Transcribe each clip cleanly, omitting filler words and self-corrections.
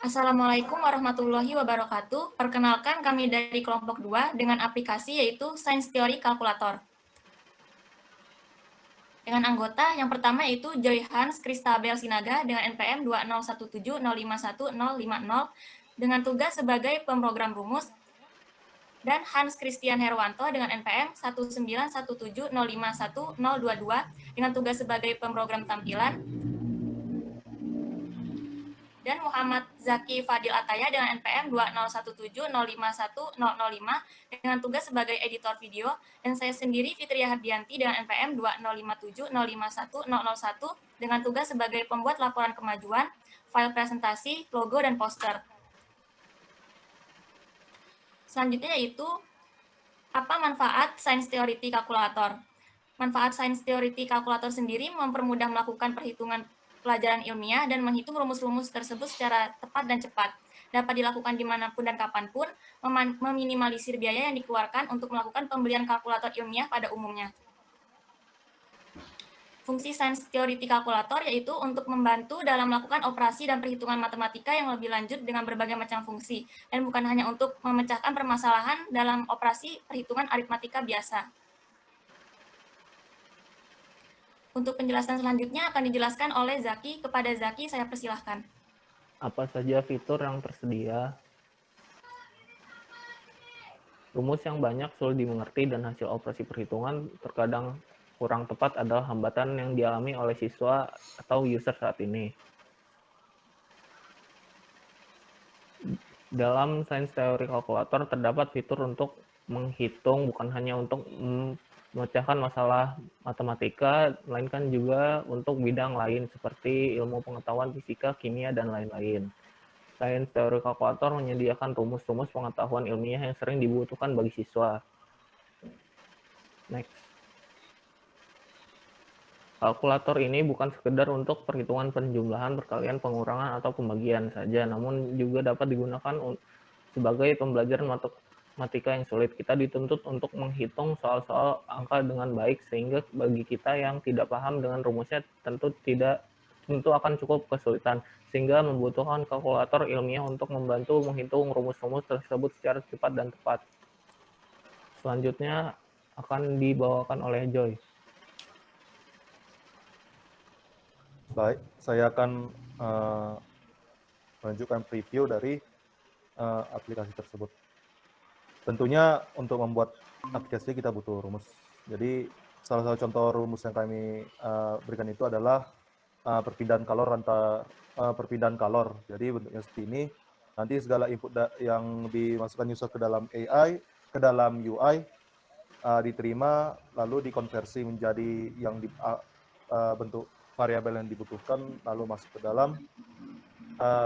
Assalamualaikum warahmatullahi wabarakatuh. Perkenalkan kami dari kelompok 2 dengan aplikasi yaitu Science Theory Calculator. Dengan anggota yang pertama yaitu Joy Hans Kristabel Sinaga dengan NPM 20170511050 dengan tugas sebagai pemrogram rumus, dan Hans Christian Herwanto dengan NPM 19170511022 dengan tugas sebagai pemrogram tampilan, dan Muhammad Zaki Fadil Ataya dengan NPM 20170510005 dengan tugas sebagai editor video, dan saya sendiri Fitria Hardianti dengan NPM 20570510001 dengan tugas sebagai pembuat laporan kemajuan, file presentasi, logo, dan poster. Selanjutnya yaitu apa manfaat Science Theory Calculator? Manfaat Science Theory Calculator sendiri mempermudah melakukan perhitungan pelajaran ilmiah dan menghitung rumus-rumus tersebut secara tepat dan cepat. Dapat dilakukan dimanapun dan kapanpun, meminimalisir biaya yang dikeluarkan untuk melakukan pembelian kalkulator ilmiah pada umumnya. Fungsi Science Theory Calculator yaitu untuk membantu dalam melakukan operasi dan perhitungan matematika yang lebih lanjut dengan berbagai macam fungsi, dan bukan hanya untuk memecahkan permasalahan dalam operasi perhitungan aritmatika biasa. Untuk penjelasan selanjutnya akan dijelaskan oleh Zaki. Kepada Zaki, saya persilahkan. Apa saja fitur yang tersedia? Rumus yang banyak sulit dimengerti dan hasil operasi perhitungan terkadang kurang tepat adalah hambatan yang dialami oleh siswa atau user saat ini. Dalam Science Theory Calculator terdapat fitur untuk menghitung, bukan hanya untuk memecahkan masalah matematika, melainkan juga untuk bidang lain seperti ilmu pengetahuan fisika, kimia, dan lain-lain. Science Theory Calculator menyediakan rumus-rumus pengetahuan ilmiah yang sering dibutuhkan bagi siswa. Next. Kalkulator ini bukan sekedar untuk perhitungan penjumlahan, perkalian, pengurangan, atau pembagian saja, namun juga dapat digunakan sebagai pembelajaran matematika yang sulit. Kita dituntut untuk menghitung soal-soal angka dengan baik, sehingga bagi kita yang tidak paham dengan rumusnya tentu akan cukup kesulitan, sehingga membutuhkan kalkulator ilmiah untuk membantu menghitung rumus-rumus tersebut secara cepat dan tepat. Selanjutnya akan dibawakan oleh Joy. Baik, saya akan menunjukkan preview dari aplikasi tersebut. Tentunya untuk membuat aplikasi kita butuh rumus. Jadi salah satu contoh rumus yang kami berikan itu adalah perpindahan kalor. Jadi bentuknya seperti ini. Nanti segala input yang dimasukkan user ke dalam AI, ke dalam UI diterima lalu dikonversi menjadi yang bentuk variabel yang dibutuhkan, lalu masuk ke dalam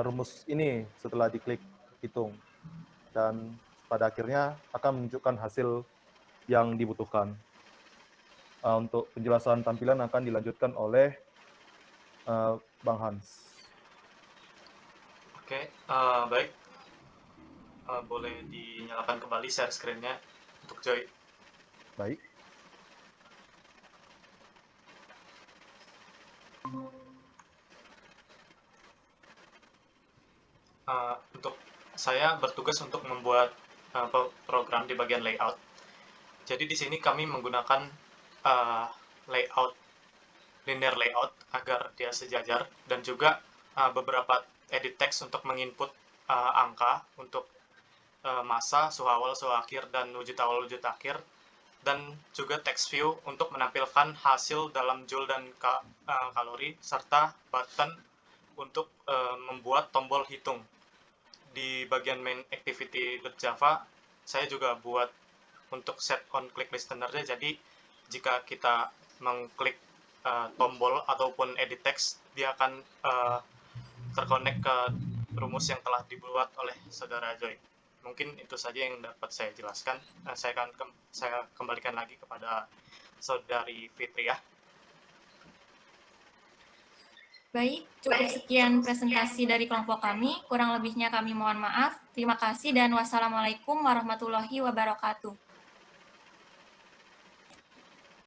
rumus ini setelah diklik hitung, dan pada akhirnya akan menunjukkan hasil yang dibutuhkan. Untuk penjelasan tampilan akan dilanjutkan oleh Bang Hans. Oke, baik. Boleh dinyalakan kembali share screen-nya untuk Joy. Baik. Untuk saya bertugas untuk membuat program di bagian layout. Jadi di sini kami menggunakan layout linear layout agar dia sejajar, dan juga beberapa edit text untuk menginput angka untuk masa, suhu awal, suhu akhir, dan wujud awal, wujud akhir, dan juga text view untuk menampilkan hasil dalam joule dan kalori, serta button untuk membuat tombol hitung. Di bagian main activity.java, saya juga buat untuk set on click listener-nya, jadi jika kita mengklik tombol ataupun edit text, dia akan terkonek ke rumus yang telah dibuat oleh saudara Joy. Mungkin itu saja yang dapat saya jelaskan. Saya kembalikan lagi kepada saudari Fitria. Baik, cukup sekian presentasi dari kelompok kami. Kurang lebihnya kami mohon maaf. Terima kasih dan wassalamualaikum warahmatullahi wabarakatuh.